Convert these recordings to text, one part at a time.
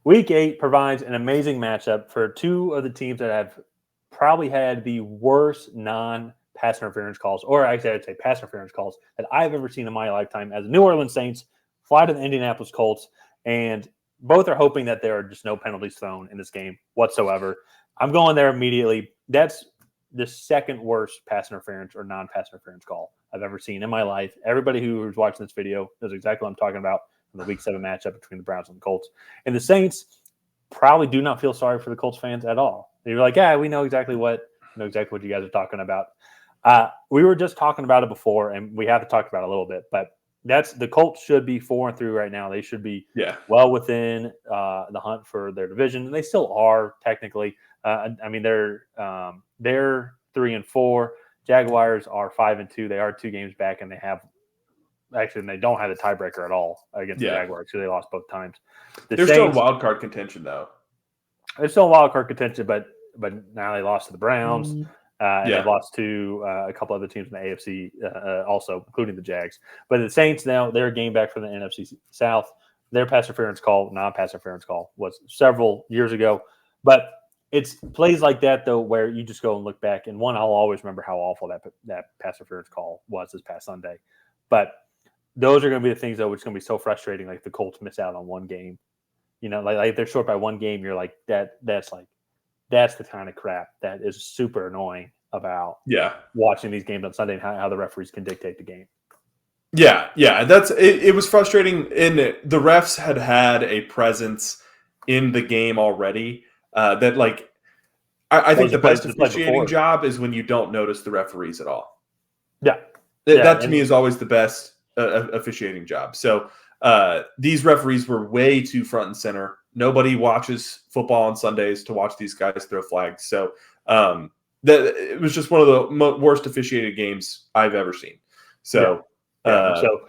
Week 8 provides an amazing matchup for two of the teams that have probably had the worst non-pass interference calls, or actually I'd say pass interference calls that I've ever seen in my lifetime as New Orleans Saints fly to the Indianapolis Colts, and both are hoping that there are just no penalties thrown in this game whatsoever. I'm going there immediately. That's the second worst pass interference or non-pass interference call I've ever seen in my life. Everybody who is watching this video knows exactly what I'm talking about in the Week 7 matchup between the Browns and the Colts. And the Saints probably do not feel sorry for the Colts fans at all. They're like, yeah, we know exactly what you guys are talking about. We were just talking about it before, and we have to talk about it a little bit. But the Colts should be 4-3 right now. They should be well within the hunt for their division, and they still are technically. I mean, they're 3-4. Jaguars are 5-2. They are 2 games back, and they don't have the tiebreaker at all against the Jaguars, so they lost both times. They're still in wild card contention, though. They're still in wild card contention, but now they lost to the Browns, and they've lost to a couple other teams in the AFC also, including the Jags. But the Saints now, they're a game back from the NFC South. Their pass interference call, non-pass interference call, was several years ago. But it's plays like that, though, where you just go and look back. And one, I'll always remember how awful that pass interference call was this past Sunday. But those are going to be the things, though, which is going to be so frustrating. Like the Colts miss out on one game, like if they're short by one game, you're like that's the kind of crap that is super annoying about watching these games on Sunday and how the referees can dictate the game. Yeah, it was frustrating. And the refs had a presence in the game already that I think the best officiating job is when you don't notice the referees at all. Yeah, that to me is always the best officiating job. So these referees were way too front and center. Nobody watches football on Sundays to watch these guys throw flags. So it was just one of the worst officiated games I've ever seen. So, so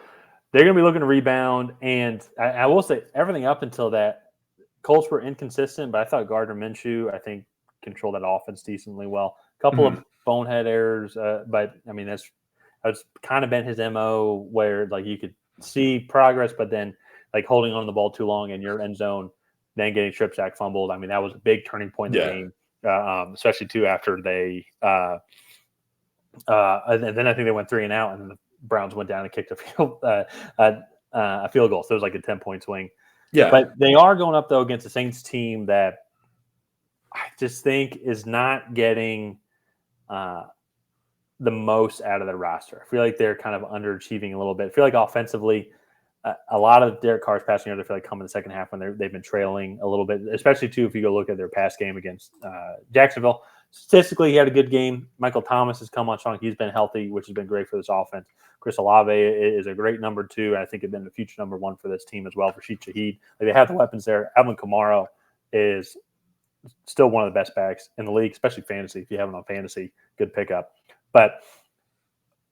they're going to be looking to rebound. And I will say everything up until that, Colts were inconsistent, but I thought Gardner Minshew, I think, controlled that offense decently well. A couple of bonehead errors, but I mean, that's kind of been his MO where you could see progress, but then holding on to the ball too long in your end zone, then getting strip sack fumbled. I mean, that was a big turning point in the game, especially too after they and then I think they went 3 and out, and then the Browns went down and kicked a field goal. So it was like a 10-point swing. Yeah, but they are going up though against a Saints team that I just think is not getting the most out of their roster. I feel like they're kind of underachieving a little bit. I feel like offensively, a lot of Derek Carr's passing yards, I feel like, come in the second half when they've been trailing a little bit, especially, too, if you go look at their pass game against Jacksonville. Statistically, he had a good game. Michael Thomas has come on strong. He's been healthy, which has been great for this offense. Chris Olave is a great number 2, and I think has been the future number 1 for this team as well for Sheet Shaheed. They have the weapons there. Alvin Kamara is still one of the best backs in the league, especially fantasy. If you have him on fantasy, good pickup. But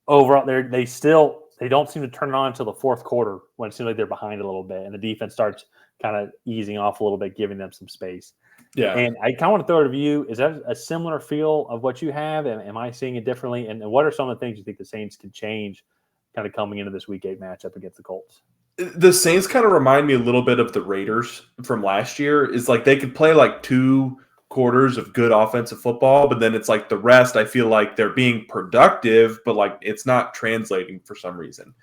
overall, they don't seem to turn it on until the fourth quarter when it seems like they're behind a little bit, and the defense starts kind of easing off a little bit, giving them some space. Yeah. And I kind of want to throw it to you. Is that a similar feel of what you have? Am I seeing it differently? And what are some of the things you think the Saints can change kind of coming into this Week 8 matchup against the Colts? The Saints kind of remind me a little bit of the Raiders from last year. Is they could play 2 quarters of good offensive football, but then it's the rest, I feel like they're being productive, but it's not translating for some reason.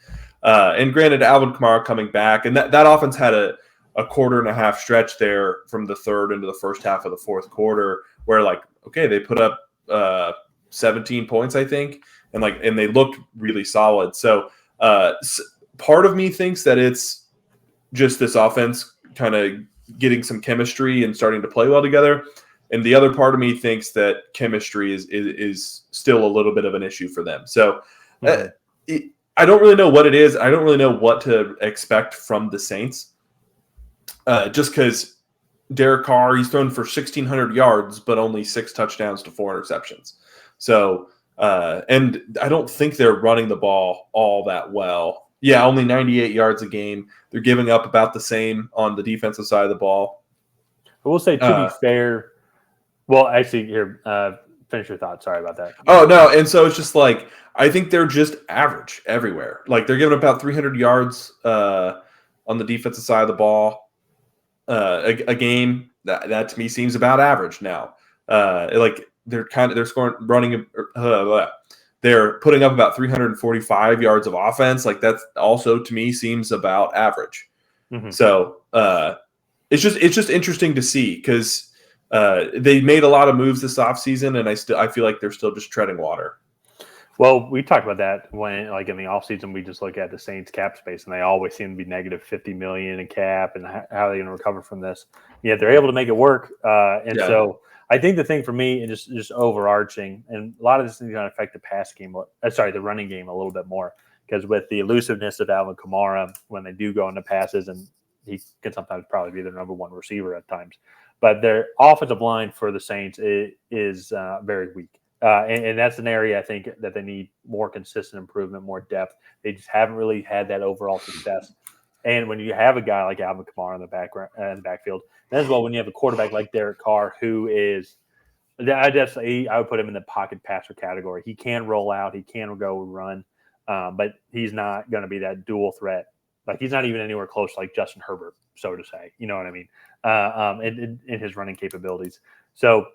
And granted, Alvin Kamara coming back, and that offense had a quarter and a half stretch there from the third into the first half of the fourth quarter where they put up 17 points, I think, and they looked really solid. So part of me thinks that it's just this offense kind of getting some chemistry and starting to play well together. And the other part of me thinks that chemistry is still a little bit of an issue for them. So I don't really know what it is. I don't really know what to expect from the Saints. Just because Derek Carr, he's thrown for 1,600 yards, but only 6 touchdowns to 4 interceptions. So, and I don't think they're running the ball all that well. Yeah, only 98 yards a game. They're giving up about the same on the defensive side of the ball. I will say, to be fair, well, actually, here, finish your thought. Sorry about that. Oh, no. And so it's just I think they're just average everywhere. They're giving about 300 yards on the defensive side of the ball. a game that to me seems about average now. Like they're scoring, running, they're putting up about 345 yards of offense. Like that's also to me seems about average. Mm-hmm. So it's just interesting to see because they made a lot of moves this offseason, and I feel like they're still just treading water. Well, we talked about that when, like in the offseason, we just look at the Saints cap space, and they always seem to be negative $50 million in cap, and how are they going to recover from this? Yet they're able to make it work. So I think the thing for me, and just overarching, and a lot of this is going to affect the pass game, the running game a little bit more, because with the elusiveness of Alvin Kamara, when they do go into passes, and he can sometimes probably be their number one receiver at times, but their offensive line for the Saints is very weak. And that's an area I think that they need more consistent improvement, more depth. They just haven't really had that overall success. And when you have a guy like Alvin Kamara in the backfield, then as well when you have a quarterback like Derek Carr, who is, I would put him in the pocket passer category. He can roll out, he can go run, but he's not going to be that dual threat. Like he's not even anywhere close to like Justin Herbert, so to say. You know what I mean? In his running capabilities. So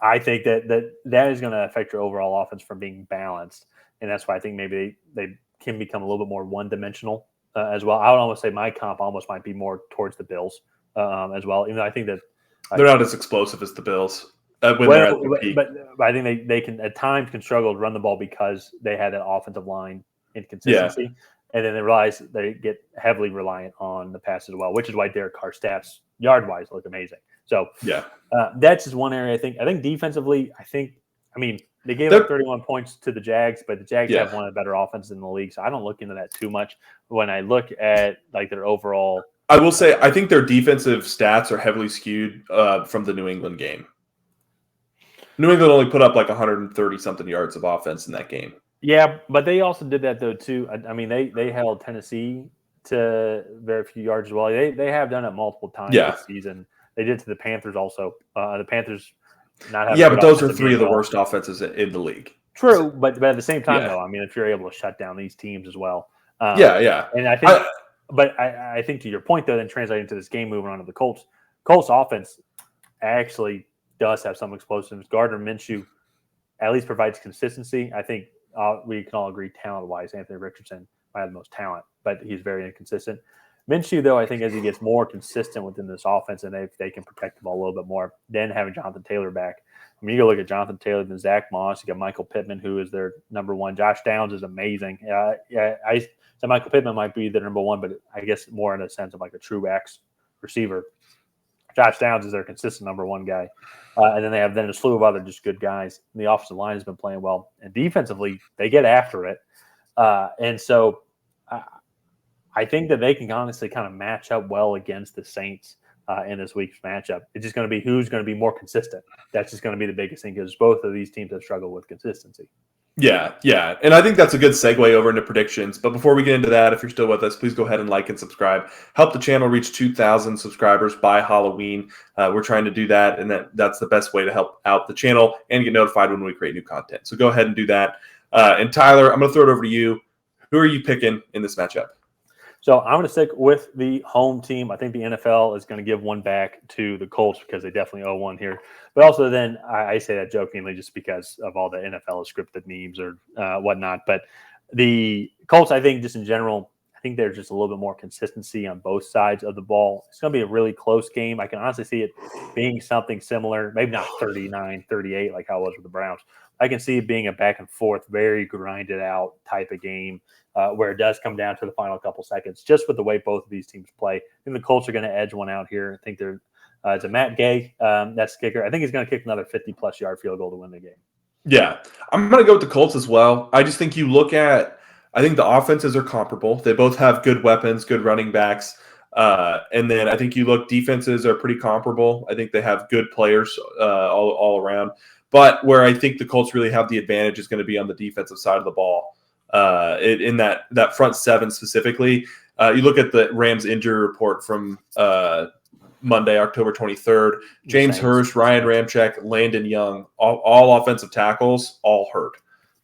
I think that is going to affect your overall offense from being balanced, and that's why I think maybe they can become a little bit more one-dimensional as well. I would almost say my comp almost might be more towards the Bills as well. Even though I think that they're not as explosive as the Bills when they're at their peak. But I think they can at times can struggle to run the ball because they had that offensive line inconsistency, and then they realize they get heavily reliant on the pass as well, which is why Derek Carr's stats yard-wise look amazing. So that's just one area I think. I think defensively, they gave up 31 points to the Jags, but the Jags have one of the better offenses in the league. So I don't look into that too much when I look at like their overall. I will say I think their defensive stats are heavily skewed from the New England game. New England only put up like 130 something yards of offense in that game. Yeah, but they also did that though too. I mean, they held Tennessee to very few yards as well. They have done it multiple times this season. They did to the Panthers also. The Panthers not having but those are three of the worst offenses in the league. True, but at the same time, though, I mean, if you're able to shut down these teams as well. And I think I think to your point, though, then translating to this game, moving on to the Colts offense actually does have some explosives. Gardner Minshew at least provides consistency. I think we can all agree talent-wise, Anthony Richardson might have the most talent, but he's very inconsistent. Minshew, though, I think as he gets more consistent within this offense and they can protect the ball a little bit more, then having Jonathan Taylor back. I mean, you go look at Jonathan Taylor and Zach Moss. You got Michael Pittman, who is their number one. Josh Downs is amazing. So Michael Pittman might be the number one, but I guess more in a sense of like a true X receiver. Josh Downs is their consistent number one guy. And then they have a slew of other just good guys. And the offensive line has been playing well. And defensively, they get after it. And so I think that they can honestly kind of match up well against the Saints in this week's matchup. It's just going to be who's going to be more consistent. That's just going to be the biggest thing because both of these teams have struggled with consistency. Yeah. And I think that's a good segue over into predictions. But before we get into that, if you're still with us, please go ahead and like and subscribe. Help the channel reach 2,000 subscribers by Halloween. We're trying to do that, and that's the best way to help out the channel and get notified when we create new content. So go ahead and do that. And Tyler, I'm going to throw it over to you. Who are you picking in this matchup? So I'm going to stick with the home team. I think the NFL is going to give one back to the Colts because they definitely owe one here. But also then I say that jokingly just because of all the NFL scripted memes or whatnot. But the Colts, I think just in general, I think there's just a little bit more consistency on both sides of the ball. It's going to be a really close game. I can honestly see it being something similar, maybe not 39-38 like how it was with the Browns. I can see it being a back and forth, very grinded out type of game where it does come down to the final couple seconds, just with the way both of these teams play. I think the Colts are going to edge one out here. I think it's a Matt Gay. That's the kicker. I think he's going to kick another 50-plus yard field goal to win the game. Yeah, I'm going to go with the Colts as well. I just think you look at – I think the offenses are comparable. They both have good weapons, good running backs. And then I think you look – defenses are pretty comparable. I think they have good players all around. But where I think the Colts really have the advantage is going to be on the defensive side of the ball. In that front seven specifically. You look at the Rams injury report from Monday, October 23rd. James Hurst, Ryan Ramczyk, Landon Young, all offensive tackles, all hurt.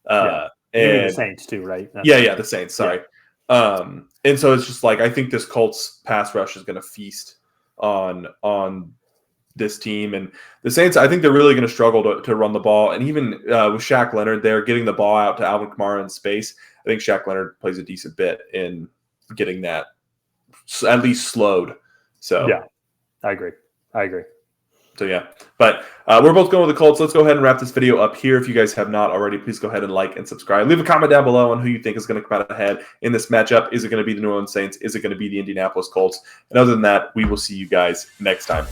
And the Saints too, right? The Saints. Sorry. And so it's just like I think this Colts pass rush is going to feast on this team, and the Saints. I think they're really going to struggle to run the ball, and even with Shaq Leonard there getting the ball out to Alvin Kamara in space, I think Shaq Leonard plays a decent bit in getting that at least slowed. So yeah, I agree. So yeah, but we're both going with the Colts. Let's go ahead and wrap this video up here. If you guys have not already, please go ahead and like and subscribe. Leave a comment down below on who you think is going to come out ahead in this matchup. Is it going to be the New Orleans Saints? Is it going to be the Indianapolis Colts? And other than that, we will see you guys next time.